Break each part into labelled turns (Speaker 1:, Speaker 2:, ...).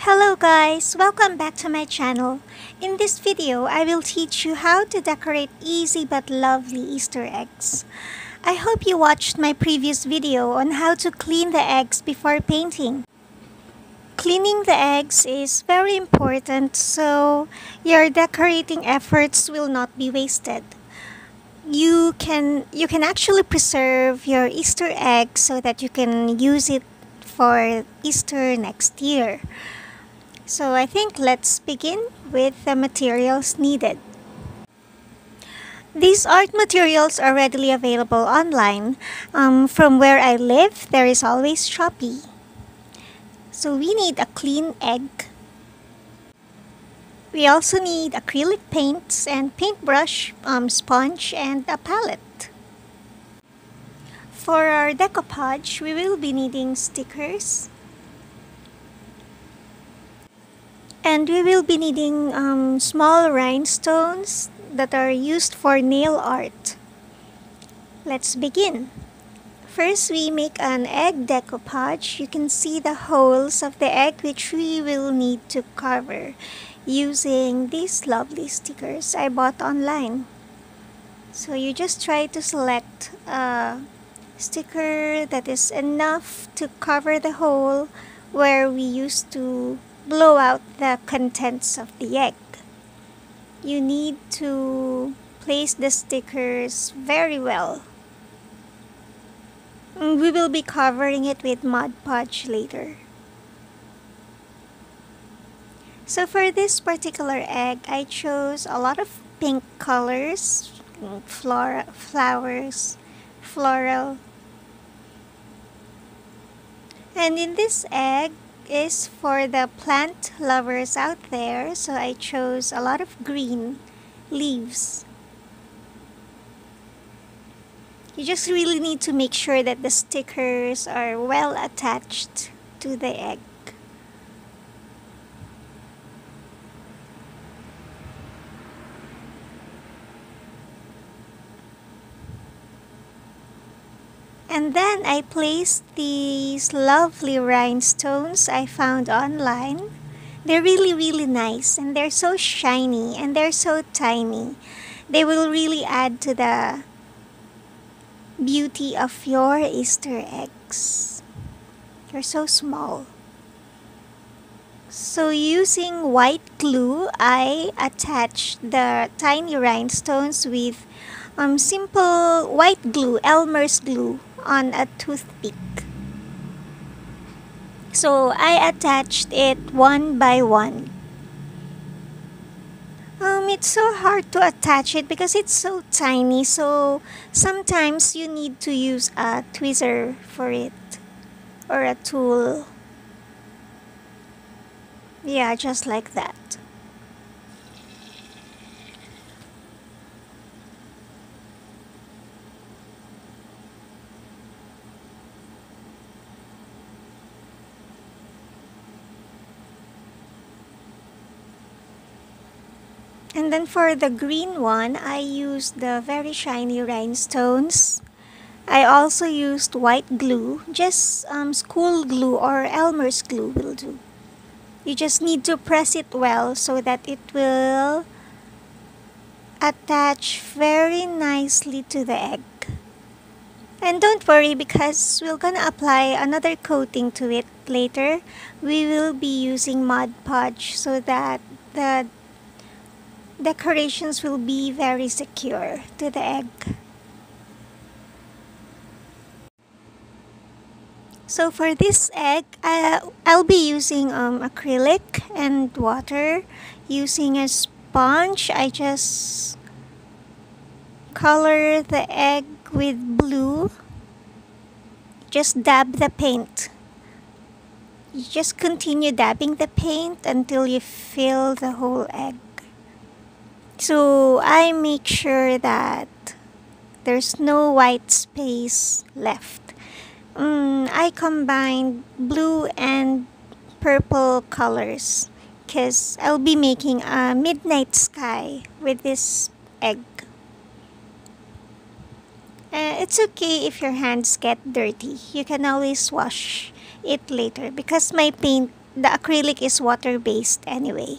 Speaker 1: Hello guys, welcome back to my channel. In this video, I will teach you how to decorate easy but lovely Easter eggs. I hope you watched my previous video on how to clean the eggs before painting. Cleaning the eggs is very important so your decorating efforts will not be wasted. You can actually preserve your Easter egg so that you can use it for Easter next year. So I think let's begin with the materials needed. These art materials are readily available online. From where I live, there is always Shopee. So we need a clean egg. We also need acrylic paints and paintbrush, sponge, and a palette. For our decoupage, we will be needing stickers. And we will be needing small rhinestones that are used for nail art. Let's begin. First, we make an egg decoupage. You can see the holes of the egg which we will need to cover using these lovely stickers I bought online. So you just try to select a sticker that is enough to cover the hole where we used to blow out the contents of the egg. You need to place the stickers very well. We will be covering it with Podge later. So for this particular egg, I chose a lot of pink colors, flowers, floral. And in this egg is for the plant lovers out there, so I chose a lot of green leaves. You just really need to make sure that the stickers are well attached to the egg. And then I placed these lovely rhinestones I found online. They're really nice and they're so shiny and they're so tiny. They will really add to the beauty of your Easter eggs. They're so small. So using white glue, I attached the tiny rhinestones with simple white glue, Elmer's glue, on a toothpick. So I attached it one by one. It's so hard to attach it because it's so tiny, so sometimes you need to use a tweezer for it or a tool. Yeah, just like that. And then for the green one, I used the very shiny rhinestones. I also used white glue, just school glue or Elmer's glue will do. You just need to press it well so that it will attach very nicely to the egg. And don't worry because we're gonna apply another coating to it later. We will be using Podge so that the decorations will be very secure to the egg. So for this egg, I'll be using acrylic and water. Using a sponge, I just color the egg with blue. Just dab the paint. You just continue dabbing the paint until you fill the whole egg. So I make sure that there's no white space left. I combined blue and purple colors because I'll be making a midnight sky with this egg. It's okay if your hands get dirty. You can always wash it later because my paint the acrylic is water-based anyway.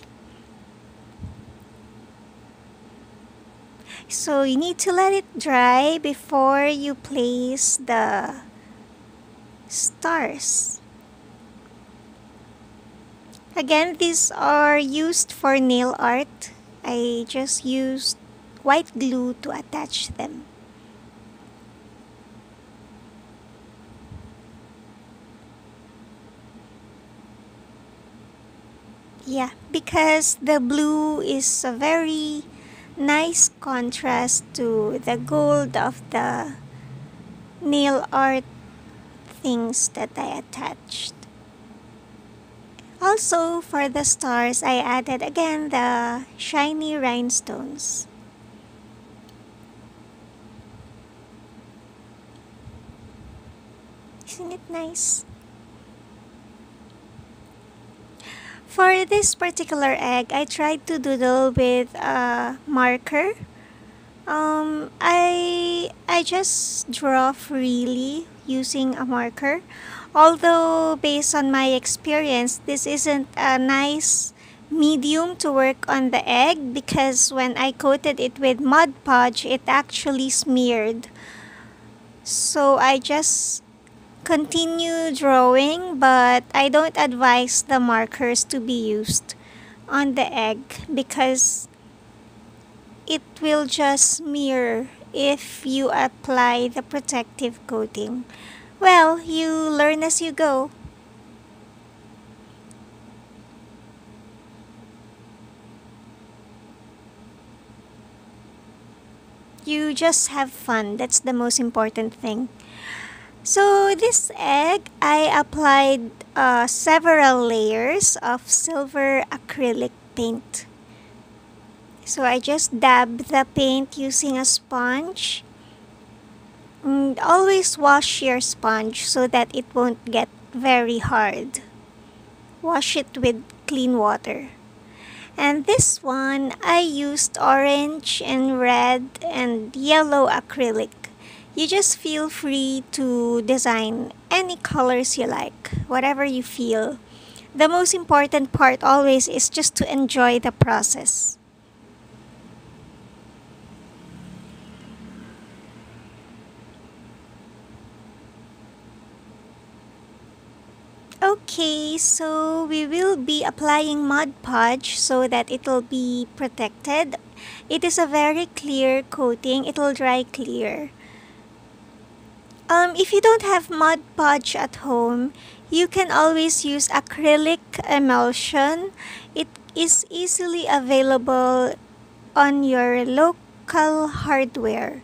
Speaker 1: So you need to let it dry before you place the stars. Again, these are used for nail art. I just used white glue to attach them. Yeah, because the blue is a very nice contrast to the gold of the nail art things that I attached. Also, for the stars, I added again the shiny rhinestones. Isn't it nice? For this particular egg, I tried to doodle with a marker. I just draw freely using a marker. Although based on my experience, this isn't a nice medium to work on the egg because when I coated it with Mod Podge, it actually smeared. So I just continue drawing, but I don't advise the markers to be used on the egg because it will just smear if you apply the protective coating. Well, you learn as you go. You just have fun. That's the most important thing. So this egg, I applied several layers of silver acrylic paint. So I just dab the paint using a sponge. And always wash your sponge so that it won't get very hard. Wash it with clean water. And this one, I used orange and red and yellow acrylic. You just feel free to design any colors you like, whatever you feel. The most important part always is just to enjoy the process. Okay, so we will be applying Mod Podge so that it will be protected. It is a very clear coating. It will dry clear. If you don't have Mod Podge at home, you can always use acrylic emulsion. It is easily available on your local hardware.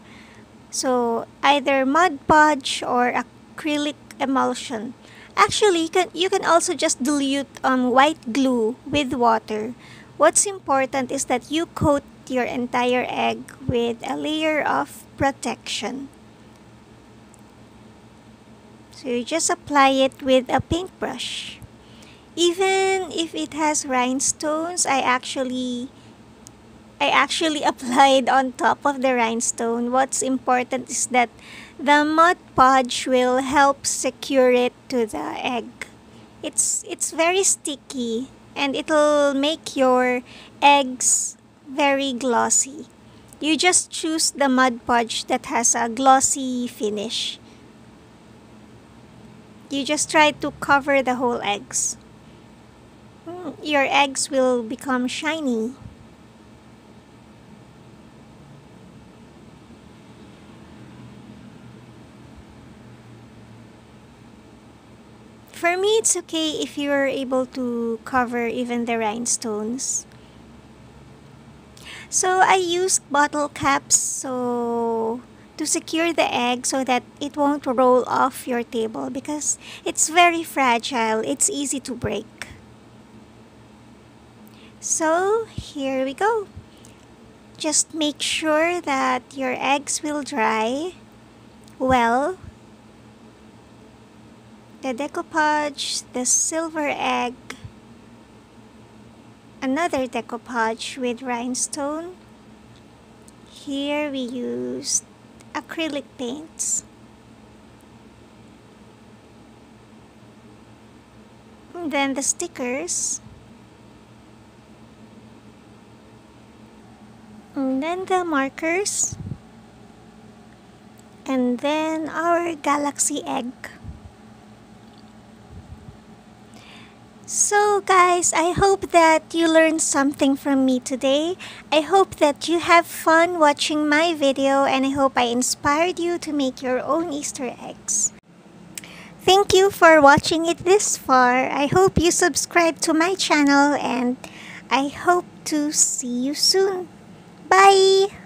Speaker 1: So either Mod Podge or acrylic emulsion. Actually, you can also just dilute white glue with water. What's important is that you coat your entire egg with a layer of protection. So you just apply it with a paintbrush. Even if it has rhinestones, I actually applied on top of the rhinestone. What's important is that the Mod Podge will help secure it to the egg. It's very sticky and it'll make your eggs very glossy. You just choose the Mod Podge that has a glossy finish. You just try to cover the whole eggs. Your eggs will become shiny. For me, it's okay if you're able to cover even the rhinestones. So I used bottle caps to secure the egg so that it won't roll off your table because it's very fragile. It's easy to break. So here we go. Just make sure that your eggs will dry well. The decoupage, the silver egg, another decoupage with rhinestone. Here we used acrylic paints. Then the stickers. And then the markers. And then our galaxy egg. So guys, I hope that you learned something from me today. I hope that you have fun watching my video, and I hope I inspired you to make your own Easter eggs. Thank you for watching it this far. I hope you subscribe to my channel, and I hope to see you soon. Bye!